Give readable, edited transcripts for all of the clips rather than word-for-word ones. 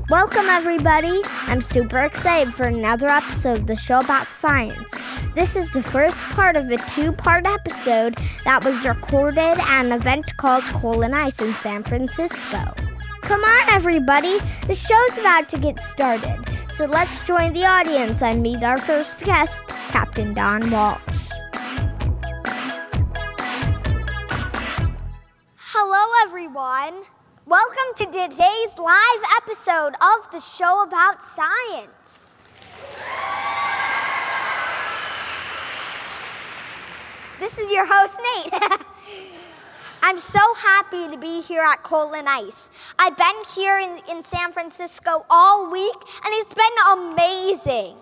Welcome, everybody. I'm super excited for another episode of the show about science. This is the first part of a two-part episode that was recorded at an event called Coal+Ice in San Francisco. Come on, everybody. The show's about to get started. So let's join the audience and meet our first guest, Captain Don Walsh. Hello, everyone. Welcome to today's live episode of the show about science. This is your host, Nate. I'm so happy to be here at Coal+Ice. I've been here in San Francisco all week, and it's been amazing.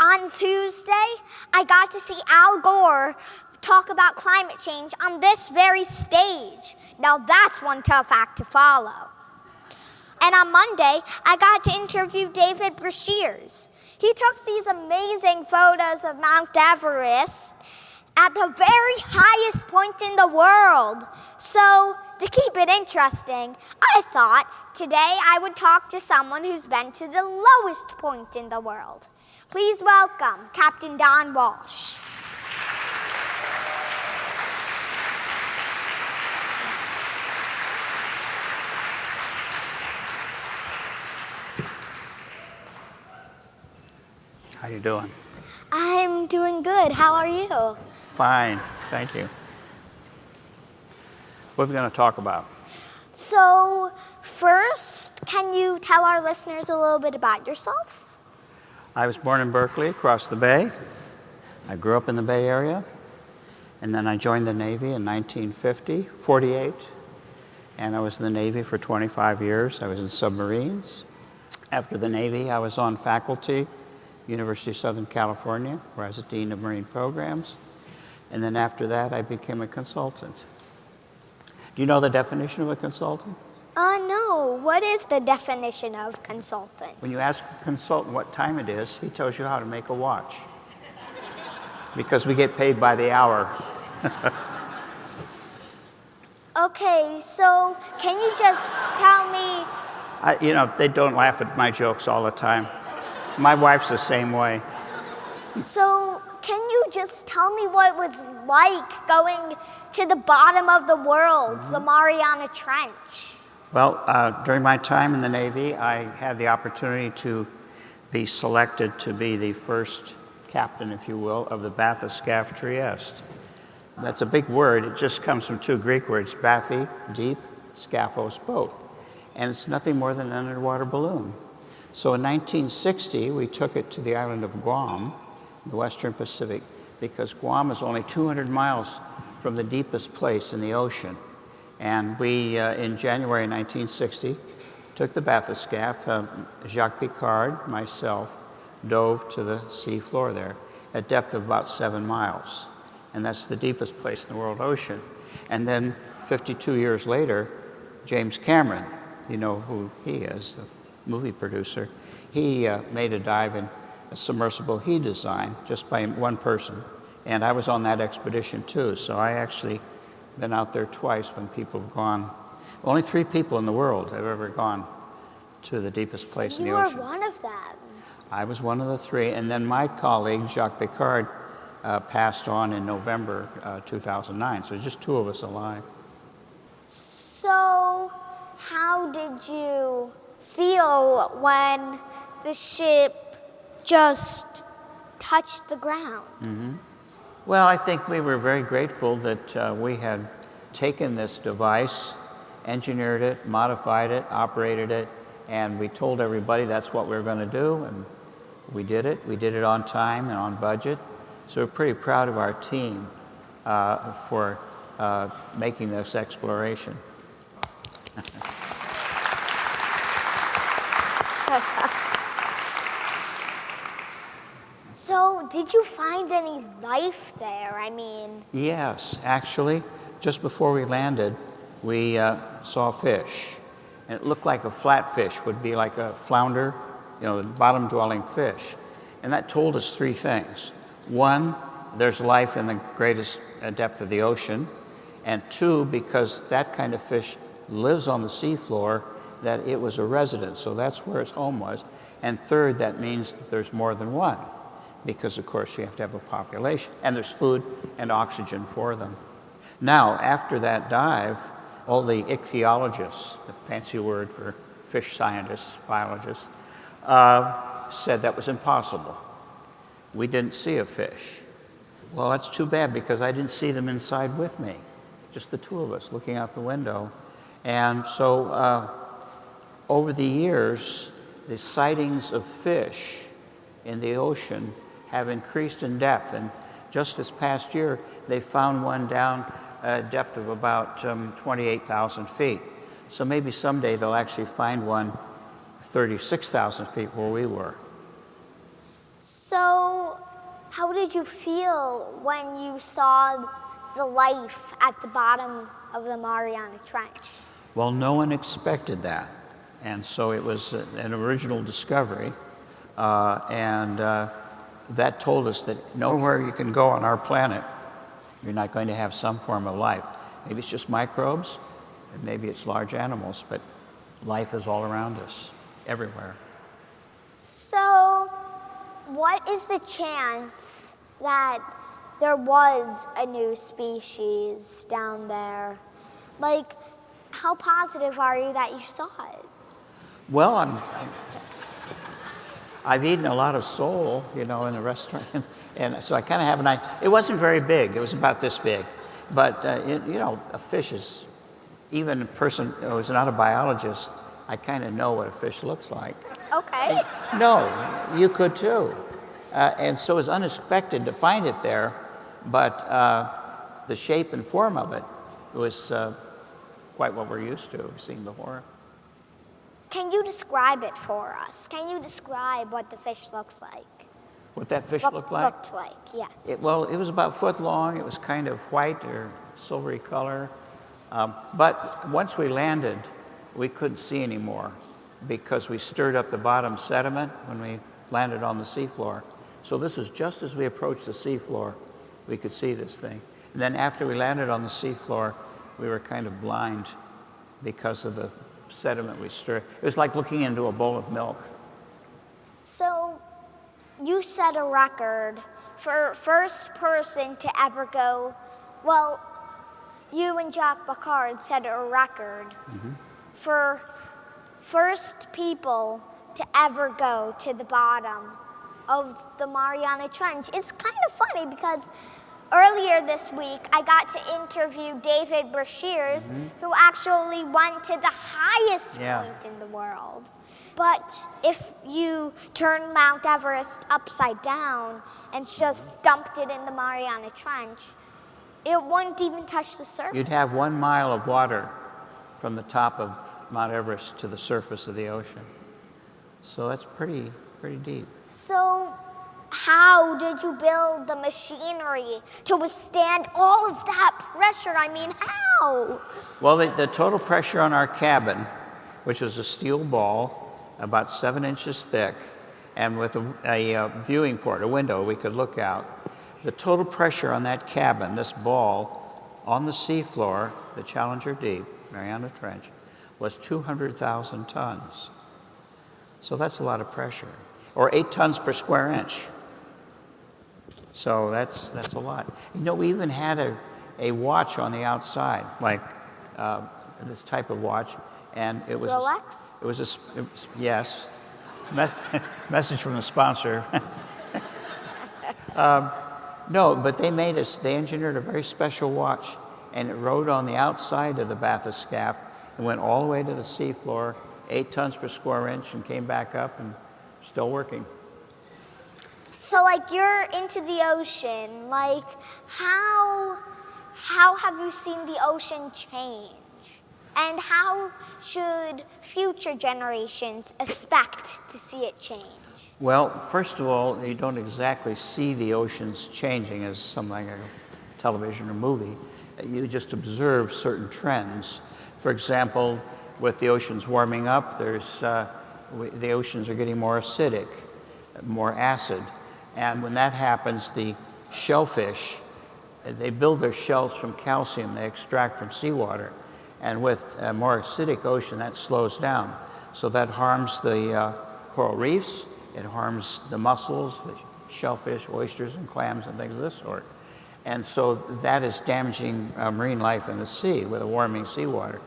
On Tuesday, I got to see Al Gore talk about climate change on this very stage. Now that's one tough act to follow. And on Monday, I got to interview David Brashears. He took these amazing photos of Mount Everest at the very highest point in the world. So to keep it interesting, I thought today I would talk to someone who's been to the lowest point in the world. Please welcome Captain Don Walsh. How you doing? I'm doing good. How are you? Fine, thank you. What are we going to talk about? So, first, can you tell our listeners a little bit about yourself? I was born in Berkeley, across the bay. I grew up in the Bay Area, and then I joined the Navy in 1948, and I was in the Navy for 25 years. I was in submarines. After the Navy, I was on faculty, University of Southern California, where I was Dean of Marine Programs. And then after that, I became a consultant. Do you know the definition of a consultant? No. What is the definition of consultant? When you ask a consultant what time it is, he tells you how to make a watch. Because we get paid by the hour. Okay, so can you just tell me... They don't laugh at my jokes all the time. My wife's the same way. So can you just tell me what it was like going to the bottom of the world, the Mariana Trench? Well, during my time in the Navy, I had the opportunity to be selected to be the first captain, if you will, of the bathyscaphe Trieste. That's a big word. It just comes from two Greek words, bathy, deep, scaphos, boat. And it's nothing more than an underwater balloon. So in 1960, we took it to the island of Guam, in the Western Pacific, because Guam is only 200 miles from the deepest place in the ocean. And we, in January 1960, took the bathyscaphe. Jacques Piccard, myself, dove to the sea floor there at depth of about 7 miles. And that's the deepest place in the world ocean. And then 52 years later, James Cameron, you know who he is, the movie producer, he made a dive in a submersible he designed just by one person. And I was on that expedition too, so I actually been out there twice when people have gone. Only 3 people in the world have ever gone to the deepest place in the ocean. You were one of them. I was one of the 3, and then my colleague, Jacques Piccard, passed on in November 2009, so just 2 of us alive. So, how did you feel when the ship just touched the ground? Mm-hmm. Well, I think we were very grateful that we had taken this device, engineered it, modified it, operated it, and we told everybody that's what we were going to do, and we did it. We did it on time and on budget. So we're pretty proud of our team for making this exploration. So, did you find any life there? Yes, actually, just before we landed, we saw fish. And it looked like a flatfish would be like a flounder, bottom-dwelling fish. And that told us 3 things. 1, there's life in the greatest depth of the ocean. And 2, because that kind of fish lives on the seafloor, that it was a residence, so that's where its home was. And third, that means that there's more than one, because of course you have to have a population, and there's food and oxygen for them. Now, after that dive, all the ichthyologists, the fancy word for fish scientists, biologists, said that was impossible. We didn't see a fish. Well, that's too bad, because I didn't see them inside with me, just the two of us looking out the window. And so over the years, the sightings of fish in the ocean have increased in depth. And just this past year, they found one down a depth of about 28,000 feet. So maybe someday they'll actually find one 36,000 feet where we were. So, how did you feel when you saw the life at the bottom of the Mariana Trench? Well, no one expected that. And so it was an original discovery. And that told us that nowhere you can go on our planet, you're not going to have some form of life. Maybe it's just microbes, and maybe it's large animals, but life is all around us, everywhere. So, what is the chance that there was a new species down there? Like, how positive are you that you saw it? Well, I've eaten a lot of sole, in the restaurant, and so I kind of have an idea. It wasn't very big. It was about this big. But, a fish is, even a person who's not a biologist, I kind of know what a fish looks like. Okay. No, you could too. And so it was unexpected to find it there, but the shape and form of it was quite what we're used to, seeing before. Can you describe it for us? Can you describe what the fish looks like? What that fish looked like? Looked like, yes. It was about a foot long. It was kind of white or silvery color. But once we landed, we couldn't see anymore because we stirred up the bottom sediment when we landed on the seafloor. So this is just as we approached the seafloor, we could see this thing. And then after we landed on the seafloor, we were kind of blind because of the sediment we stirred. It was like looking into a bowl of milk. So you set a record for first person to ever go, well, you and Jacques Piccard set a record for first people to ever go to the bottom of the Mariana Trench. It's kind of funny because earlier this week, I got to interview David Brashears, who actually went to the highest point in the world. But if you turn Mount Everest upside down and just dumped it in the Mariana Trench, it wouldn't even touch the surface. You'd have 1 mile of water from the top of Mount Everest to the surface of the ocean. So that's pretty deep. So how did you build the machinery to withstand all of that pressure? I mean, how? Well, the total pressure on our cabin, which was a steel ball about 7 inches thick, and with a viewing port, a window we could look out, the total pressure on that cabin, this ball, on the seafloor, the Challenger Deep, Mariana Trench, was 200,000 tons. So that's a lot of pressure, or 8 tons per square inch. So that's a lot. We even had a watch on the outside, like this type of watch, and it was Rolex? Yes, message from the sponsor. No, but they engineered a very special watch, and it rode on the outside of the bathyscaphe and went all the way to the seafloor, 8 tons per square inch, and came back up and still working. So, like, you're into the ocean. Like, how have you seen the ocean change? And how should future generations expect to see it change? Well, first of all, you don't exactly see the oceans changing as something like a television or movie. You just observe certain trends. For example, with the oceans warming up, the oceans are getting more acidic, more acid. And when that happens, the shellfish, they build their shells from calcium they extract from seawater. And with a more acidic ocean, that slows down. So that harms the coral reefs, it harms the mussels, the shellfish, oysters, and clams, and things of this sort. And so that is damaging marine life in the sea with a warming seawater.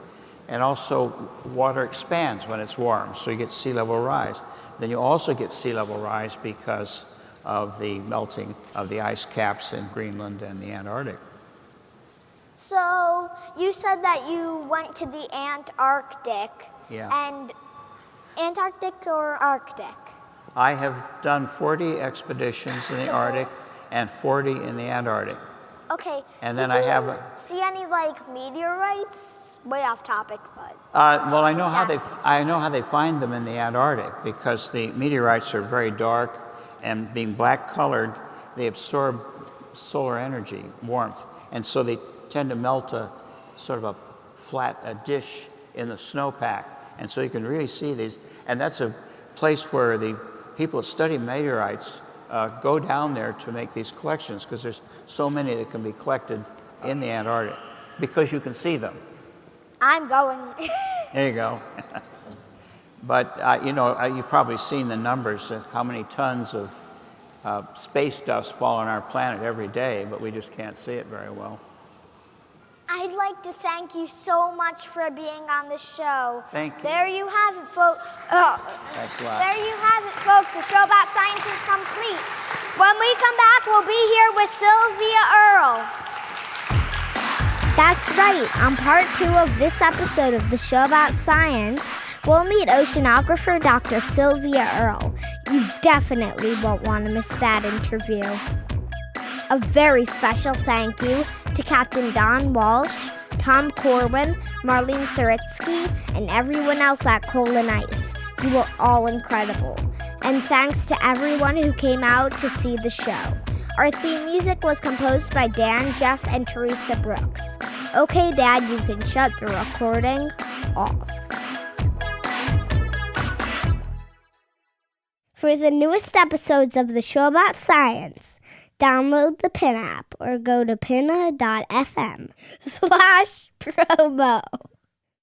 And also, water expands when it's warm, so you get sea level rise. Then you also get sea level rise because of the melting of the ice caps in Greenland and the Antarctic. So you said that you went to the Antarctic. Yeah. And Antarctic or Arctic? I have done 40 expeditions in the Arctic and 40 in the Antarctic. Okay. And then Did I you have see any meteorites? Way off topic, but. Well, I know how they find them in the Antarctic, because the meteorites are very dark, and being black colored, they absorb solar energy, warmth, and so they tend to melt a sort of a flat dish in the snowpack, and so you can really see these. And that's a place where the people that study meteorites go down there to make these collections, because there's so many that can be collected in the Antarctic, because you can see them. I'm going. There you go. But, you've probably seen the numbers of how many tons of space dust fall on our planet every day, but we just can't see it very well. I'd like to thank you so much for being on the show. Thank you. There you have it, folks. Thanks a lot. There you have it, folks. The show about science is complete. When we come back, we'll be here with Sylvia Earle. That's right. On part 2 of this episode of the show about science, we'll meet oceanographer Dr. Sylvia Earle. You definitely won't want to miss that interview. A very special thank you to Captain Don Walsh, Tom Corwin, Marlene Saritzky, and everyone else at Coal+Ice. You were all incredible. And thanks to everyone who came out to see the show. Our theme music was composed by Dan, Jeff, and Teresa Brooks. Okay, Dad, you can shut the recording off. For the newest episodes of the show about science, download the Pin app or go to pinna.fm/promo.